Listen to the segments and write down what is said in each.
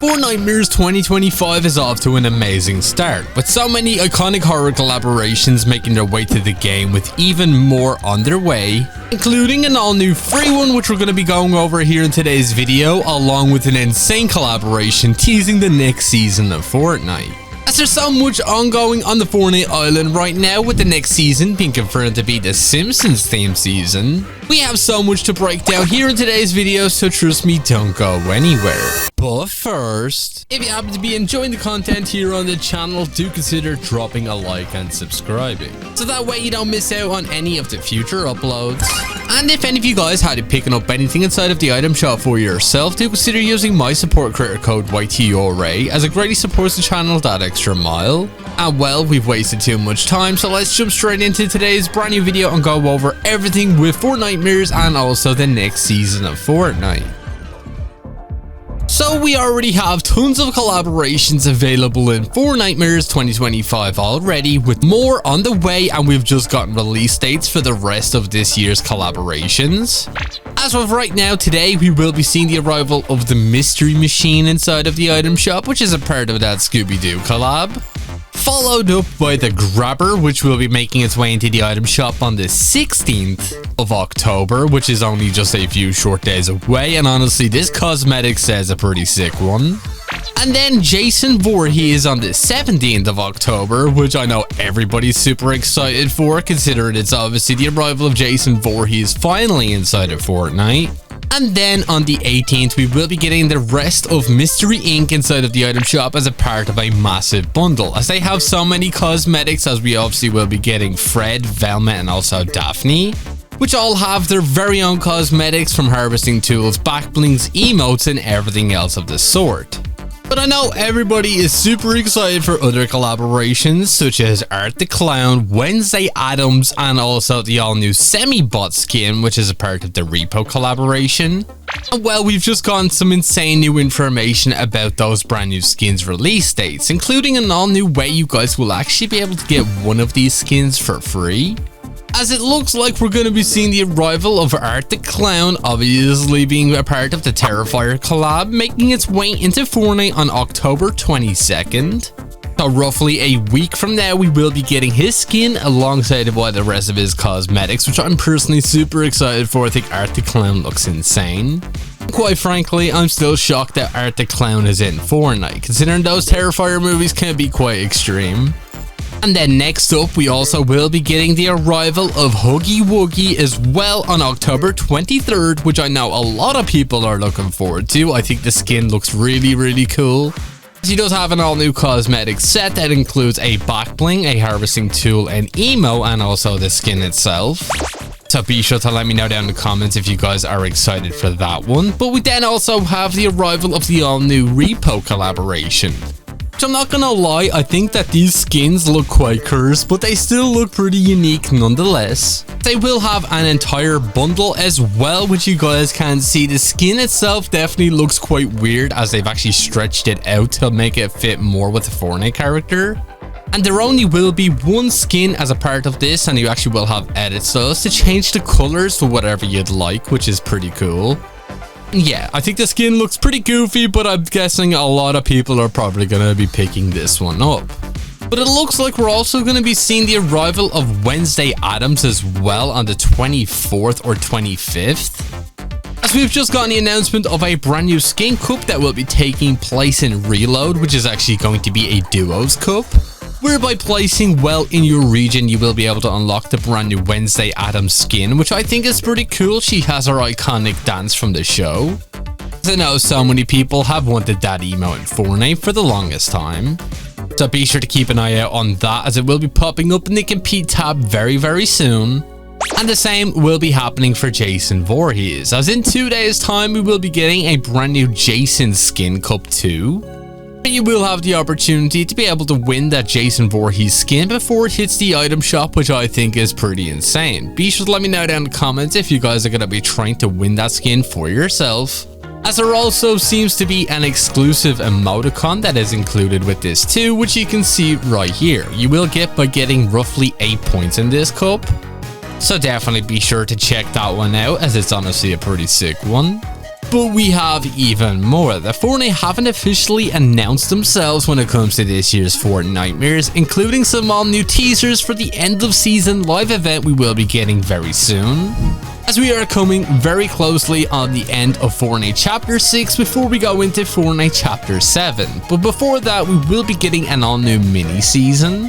Fortnite Mirrors 2025 is off to an amazing start, with so many iconic horror collaborations making their way to the game, with even more on their way, including an all-new free one which we're going to be going over here in today's video, along with an insane collaboration teasing the next season of Fortnite. As there's so much ongoing on the Fortnite island right now, with the next season being confirmed to be the Simpsons theme season, we have so much to break down here in today's video, so trust me, don't go anywhere. But first, if you happen to be enjoying the content here on the channel, do consider dropping a like and subscribing, so that way you don't miss out on any of the future uploads. And if any of you guys had it picking up anything inside of the item shop for yourself, do consider using my support creator code YTORA, as it greatly supports the channel that extra mile. And well, we've wasted too much time, so let's jump straight into today's brand new video and go over everything with Fortnite Mirrors and also the next season of Fortnite. So we already have tons of collaborations available in Fortnite Mirrors 2025 already, with more on the way, and we've just gotten release dates for the rest of this year's collaborations. As of right now, today we will be seeing the arrival of the mystery machine inside of the item shop, which is a part of that Scooby-Doo collab, followed up by the grabber, which will be making its way into the item shop on the 16th of October, which is only just a few short days away, and honestly this cosmetic says a pretty sick one. And then Jason Voorhees on the 17th of October, which I know everybody's super excited for, considering it's obviously the arrival of Jason Voorhees finally inside of Fortnite. And then on the 18th, we will be getting the rest of Mystery Inc. inside of the item shop as a part of a massive bundle, as they have so many cosmetics, as we obviously will be getting Fred, Velma, and also Daphne, which all have their very own cosmetics, from harvesting tools, back blings, emotes, and everything else of the sort. But I know everybody is super excited for other collaborations, such as Art the Clown, Wednesday Addams, and also the all-new Semi-Bot skin, which is a part of the Repo collaboration. And well, we've just gotten some insane new information about those brand new skins release dates, including an all-new way you guys will actually be able to get one of these skins for free, as it looks like we're going to be seeing the arrival of Art the Clown, obviously being a part of the Terrifier collab, making its way into Fortnite on October 22nd. So roughly a week from now, we will be getting his skin alongside of all the rest of his cosmetics, which I'm personally super excited for. I think Art the Clown looks insane. Quite frankly, I'm still shocked that Art the Clown is in Fortnite, considering those Terrifier movies can be quite extreme. And then next up, we also will be getting the arrival of Huggy Wuggy as well on October 23rd, which I know a lot of people are looking forward to. I think the skin looks really cool. He does have an all-new cosmetic set that includes a back bling, a harvesting tool, an emo, and also the skin itself. So be sure to let me know down in the comments if you guys are excited for that one. But we then also have the arrival of the all-new Repo collaboration. So I'm not gonna lie, I think that these skins look quite cursed, but they still look pretty unique nonetheless. They will have an entire bundle as well, which you guys can see. The skin itself definitely looks quite weird, as they've actually stretched it out to make it fit more with the Fortnite character. And there only will be one skin as a part of this, and you actually will have edit styles to change the colors to whatever you'd like, which is pretty cool. Yeah, I think the skin looks pretty goofy, but I'm guessing a lot of people are probably going to be picking this one up. But it looks like we're also going to be seeing the arrival of Wednesday Addams as well on the 24th or 25th. As we've just gotten the announcement of a brand new skin cup that will be taking place in Reload, which is actually going to be a duos cup, whereby placing well in your region, you will be able to unlock the brand new Wednesday Addams skin, which I think is pretty cool. She has her iconic dance from the show. I know so many people have wanted that emo in Fortnite for the longest time. So be sure to keep an eye out on that, as it will be popping up in the compete tab very soon. And the same will be happening for Jason Voorhees, as in 2 days time we will be getting a brand new Jason skin cup too. You will have the opportunity to be able to win that Jason Voorhees skin before it hits the item shop, which I think is pretty insane. Be sure to let me know down in the comments if you guys are going to be trying to win that skin for yourself, as there also seems to be an exclusive emoticon that is included with this too, which you can see right here. You will get by getting roughly 8 points in this cup, so definitely be sure to check that one out, as it's honestly a pretty sick one. But we have even more. The Fortnite haven't officially announced themselves when it comes to this year's Fortnitemares, including some all new teasers for the end of season live event we will be getting very soon, as we are coming very closely on the end of Fortnite Chapter 6 before we go into Fortnite Chapter 7. But before that, we will be getting an all-new mini-season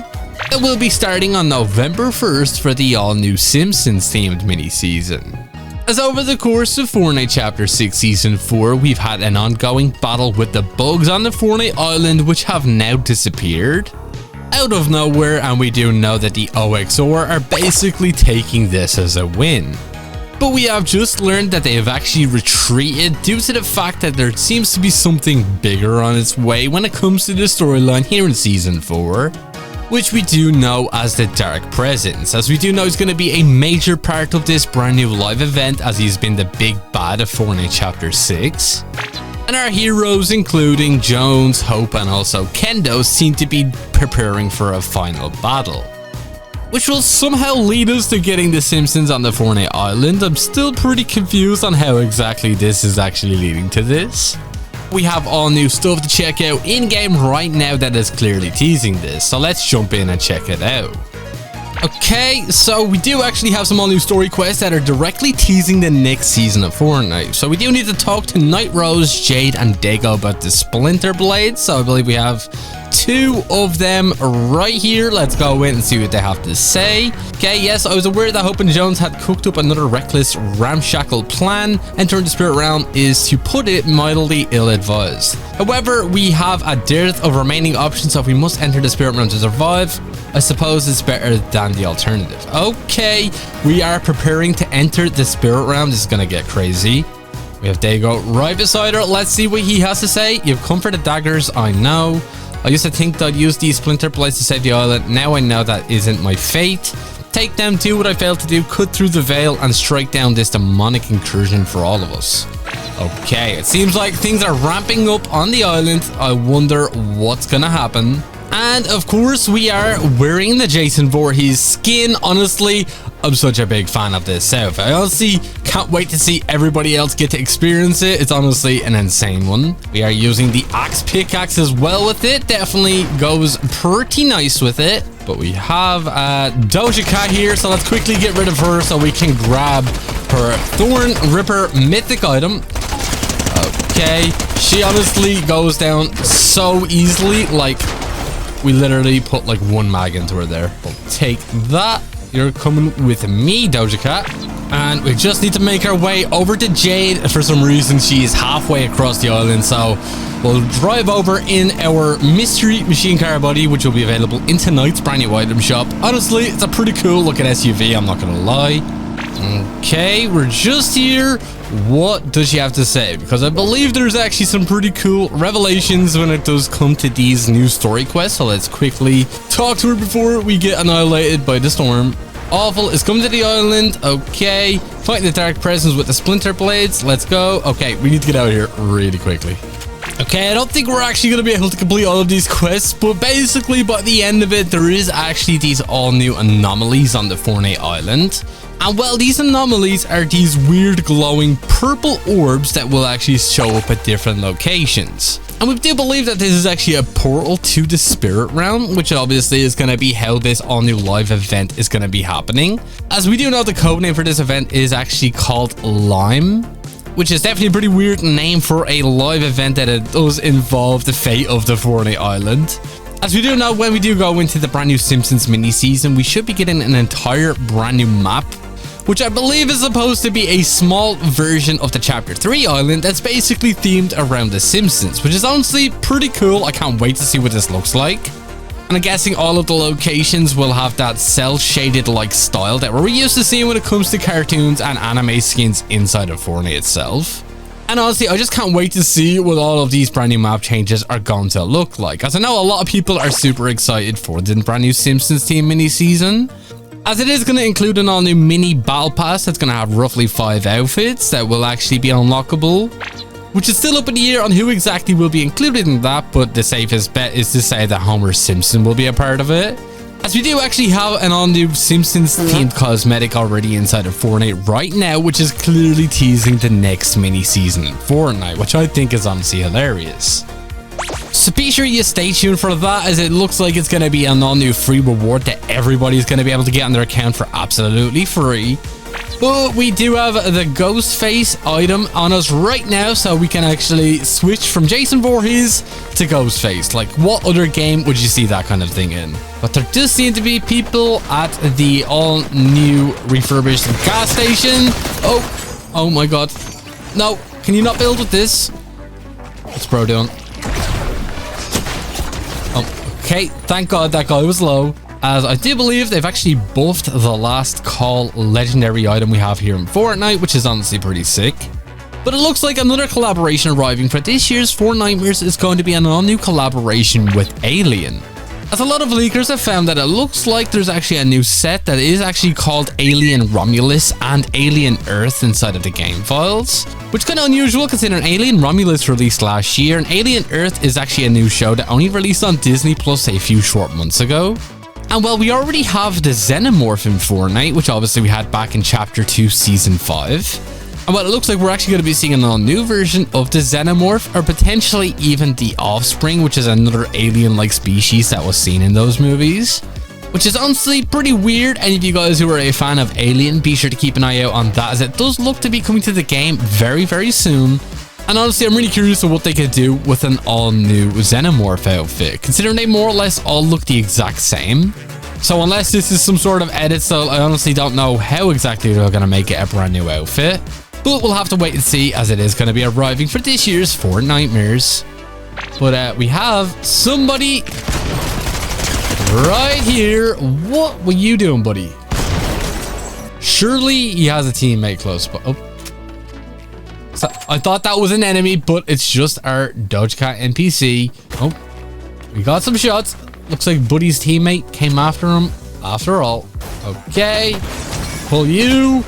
that will be starting on November 1st for the all-new Simpsons themed mini-season. As over the course of Fortnite Chapter 6 Season 4, we've had an ongoing battle with the bugs on the Fortnite island, which have now disappeared out of nowhere, and we do know that the OXR are basically taking this as a win. But we have just learned that they have actually retreated due to the fact that there seems to be something bigger on its way when it comes to the storyline here in Season 4. Which we do know as the Dark Presence, as we do know is going to be a major part of this brand new live event, as he's been the big bad of Fortnite Chapter 6. And our heroes, including Jones, Hope, and also Kendo, seem to be preparing for a final battle, which will somehow lead us to getting the Simpsons on the Fortnite island. I'm still pretty confused on how exactly this is actually leading to this. We have all new stuff to check out in-game right now that is clearly teasing this, so let's jump in and check it out. Okay, so we do actually have some all new story quests that are directly teasing the next season of Fortnite. So we do need to talk to Night Rose, Jade, and Dago about the Splinter Blades. So I believe we have 2 of them right here. Let's go in and see what they have to say. Okay, yes, I was aware that Hope and Jones had cooked up another reckless, ramshackle plan. Entering the spirit realm is, to put it mildly, ill-advised. However, we have a dearth of remaining options, so if we must enter the spirit realm to survive, I suppose it's better than the alternative. Okay, we are preparing to enter the spirit realm. This is gonna get crazy. We have Dago right beside her. Let's see what he has to say. You've come for the daggers, I know. I used to think that I'd use these splinter blades to save the island. Now I know that isn't my fate. Take them, do what I failed to do, cut through the veil, and strike down this demonic incursion for all of us. Okay, it seems like things are ramping up on the island. I wonder what's gonna happen. And of course, we are wearing the Jason Voorhees skin. Honestly, I'm such a big fan of this outfit. I honestly can't wait to see everybody else get to experience it. It's honestly an insane one. We are using the axe pickaxe as well with it. Definitely goes pretty nice with it. But we have Doja Cat here, so let's quickly get rid of her so we can grab her Thorn Ripper mythic item. Okay, she honestly goes down so easily, like we literally put like 1 mag into her there. We'll take that. You're coming with me, Doja Cat. And we just need to make our way over to Jade. For some reason, she is halfway across the island, so we'll drive over in our mystery machine car buddy, which will be available in tonight's brand new item shop. Honestly, it's a pretty cool looking SUV, I'm not gonna lie. Okay, we're just here. What does she have to say? Because I believe there's actually some pretty cool revelations when it does come to these new story quests. So let's quickly talk to her before we get annihilated by the storm. Awful is coming to the island. Okay, fighting the Dark Presence with the Splinter Blades. Let's go. Okay, we need to get out of here really quickly. Okay, I don't think we're actually going to be able to complete all of these quests, but basically by the end of it, there is actually these all new anomalies on the Fortnite island. And well, these anomalies are these weird glowing purple orbs that will actually show up at different locations. And we do believe that this is actually a portal to the spirit realm, which obviously is going to be how this all new live event is going to be happening. As we do know, the codename for this event is actually called Lime, which is definitely a pretty weird name for a live event that it does involve the fate of the Fortnite island. As we do know, when we do go into the brand new Simpsons mini season, we should be getting an entire brand new map, which I believe is supposed to be a small version of the Chapter 3 island that's basically themed around the Simpsons, which is honestly pretty cool. I can't wait to see what this looks like. And I'm guessing all of the locations will have that cel-shaded like style that we're used to seeing when it comes to cartoons and anime skins inside of Fortnite itself. And honestly, I just can't wait to see what all of these brand new map changes are going to look like, as I know a lot of people are super excited for the brand new Simpsons team mini season, as it is going to include an all new mini battle pass that's going to have roughly 5 outfits that will actually be unlockable, which is still up in the air on who exactly will be included in that, but the safest bet is to say that Homer Simpson will be a part of it. As we do actually have an all-new Simpsons themed cosmetic already inside of Fortnite right now, which is clearly teasing the next mini season in Fortnite, which I think is honestly hilarious. So be sure you stay tuned for that, as it looks like it's going to be an all-new free reward that everybody's going to be able to get on their account for absolutely free. But we do have the ghost face item on us right now, so we can actually switch from Jason Voorhees to ghost face. Like, what other game would you see that kind of thing in? But there does seem to be people at the all-new refurbished gas station. Oh my god. No, can you not build with this? What's bro doing? Oh, okay, thank god that guy was low. As I do believe they've actually buffed the last call legendary item we have here in Fortnite, which is honestly pretty sick. But it looks like another collaboration arriving for this year's Fortnitemares is going to be an all-new collaboration with Alien. As a lot of leakers have found that it looks like there's actually a new set that is actually called Alien Romulus and Alien Earth inside of the game files, which is kind of unusual considering Alien Romulus released last year and Alien Earth is actually a new show that only released on Disney Plus a few short months ago. And well, we already have the Xenomorph in Fortnite, which obviously we had back in Chapter 2, Season 5. And well, it looks like we're actually going to be seeing an all-new version of the Xenomorph, or potentially even the Offspring, which is another alien-like species that was seen in those movies. Which is honestly pretty weird. Any of you guys who are a fan of Alien, be sure to keep an eye out on that, as it does look to be coming to the game very, very soon. And honestly, I'm really curious of what they could do with an all-new Xenomorph outfit, considering they more or less all look the exact same. So unless this is some sort of edit style, I honestly don't know how exactly they're going to make it a brand new outfit. But we'll have to wait and see, as it is going to be arriving for this year's Fortnitemares. But we have somebody right here. What were you doing, buddy? Surely he has a teammate close by. Oh. So I thought that was an enemy, but it's just our Dogecat NPC. Oh, we got some shots. Looks like Buddy's teammate came after him after all. Okay, pull you.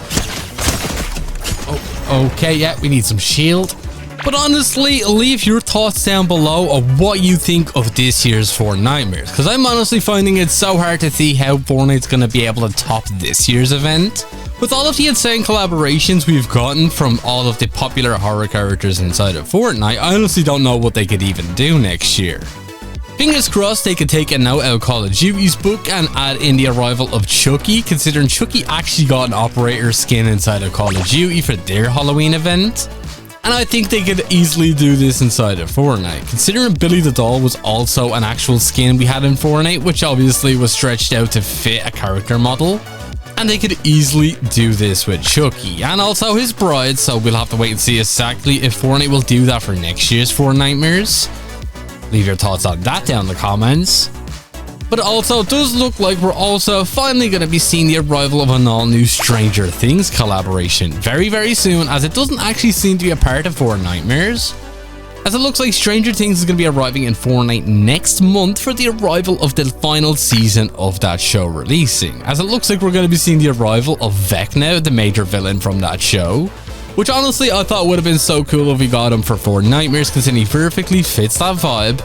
Oh, okay, yeah, we need some shield. But honestly, leave your thoughts down below of what you think of this year's Fortnitemares, because I'm honestly finding it so hard to see how Fortnite's going to be able to top this year's event. With all of the insane collaborations we've gotten from all of the popular horror characters inside of Fortnite, I honestly don't know what they could even do next year. Fingers crossed they could take a note out of Call of Duty's book and add in the arrival of Chucky, considering Chucky actually got an operator skin inside of Call of Duty for their Halloween event. And I think they could easily do this inside of Fortnite, considering Billy the Doll was also an actual skin we had in Fortnite, which obviously was stretched out to fit a character model. And they could easily do this with Chucky and also his bride, so we'll have to wait and see exactly if Fortnite will do that for next year's Fortnitemares. Leave your thoughts on that down in the comments. But it also does look like we're also finally going to be seeing the arrival of an all-new Stranger Things collaboration very, very soon, as it doesn't actually seem to be a part of Fortnitemares. As it looks like Stranger Things is going to be arriving in Fortnite next month for the arrival of the final season of that show releasing. As it looks like we're going to be seeing the arrival of Vecna, the major villain from that show. Which honestly I thought would have been so cool if we got him for Fortnitemares, considering he perfectly fits that vibe.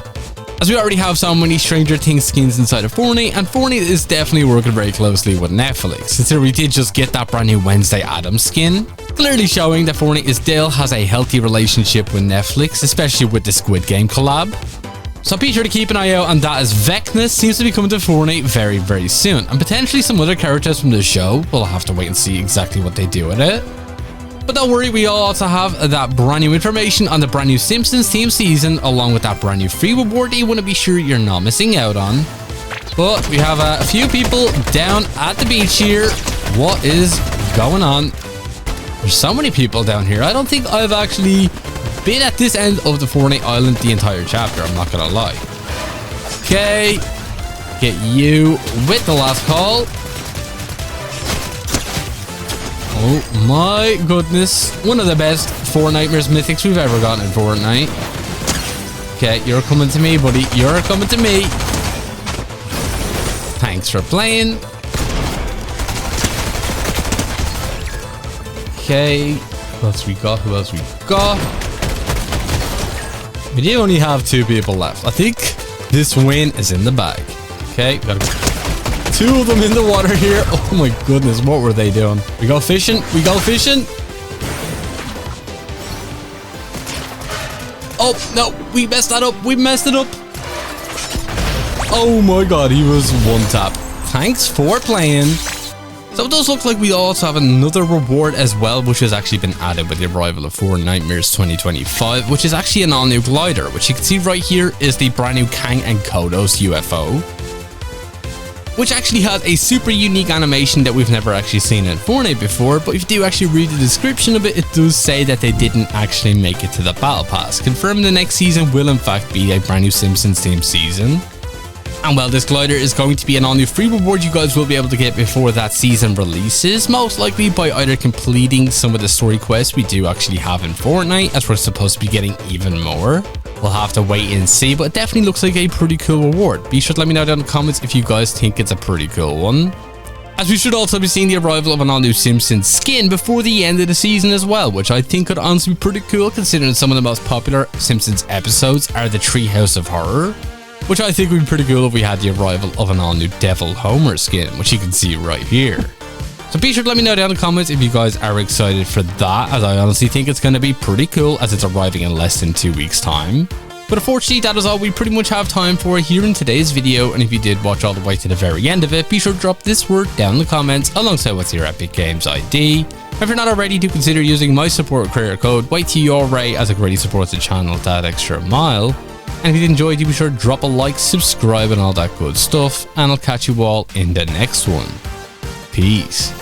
As we already have so many Stranger Things skins inside of Fortnite, and Fortnite is definitely working very closely with Netflix, considering we did just get that brand new Wednesday Addams skin. Clearly showing that Fortnite still has a healthy relationship with Netflix, especially with the Squid Game collab. So be sure to keep an eye out on that, as Vecna seems to be coming to Fortnite very, very soon. And potentially some other characters from the show. We'll have to wait and see exactly what they do with it. But don't worry, we also have that brand new information on the brand new Simpsons theme season, along with that brand new free reward that you want to be sure you're not missing out on. But we have a few people down at the beach here. What is going on? There's so many people down here. I don't think I've actually been at this end of the Fortnite Island the entire chapter, I'm not gonna lie. Okay, get you with the last call. Oh my goodness. One of the best Fortnitemares mythics we've ever gotten in Fortnite. Okay, you're coming to me, buddy. You're coming to me. Thanks for playing. Okay, who else we got? Who else we got? We do only have 2 people left. I think this win is in the bag. Okay, gotta go. two of them in the water here. Oh my goodness, what were they doing? We go fishing. We go fishing. Oh, no, we messed that up. We messed it up. Oh my god, he was one tap. Thanks for playing. So it does look like we also have another reward as well, which has actually been added with the arrival of Fortnitemares 2025, which is actually an all-new glider, which you can see right here is the brand new Kang and Kodos UFO, which actually has a super unique animation that we've never actually seen in Fortnite before. But if you do actually read the description of it, it does say that they didn't actually make it to the Battle Pass, confirming the next season will in fact be a brand new Simpsons themed season. And well, this glider is going to be an all-new free reward you guys will be able to get before that season releases, most likely by either completing some of the story quests we do actually have in Fortnite, as we're supposed to be getting even more. We'll have to wait and see, but it definitely looks like a pretty cool reward. Be sure to let me know down in the comments if you guys think it's a pretty cool one. As we should also be seeing the arrival of an all-new Simpsons skin before the end of the season as well, which I think could honestly be pretty cool, considering some of the most popular Simpsons episodes are the Treehouse of Horror, which I think would be pretty cool if we had the arrival of an all-new Devil Homer skin, which you can see right here. So be sure to let me know down in the comments if you guys are excited for that, as I honestly think it's going to be pretty cool as it's arriving in less than 2 weeks' time. But unfortunately, that is all we pretty much have time for here in today's video, and if you did watch all the way to the very end of it, be sure to drop this word down in the comments alongside what's your Epic Games ID. If you're not already, do consider using my support creator code YTURA, as it really supports the channel that extra mile. And if you enjoyed, do be sure to drop a like, subscribe, and all that good stuff. And I'll catch you all in the next one. Peace.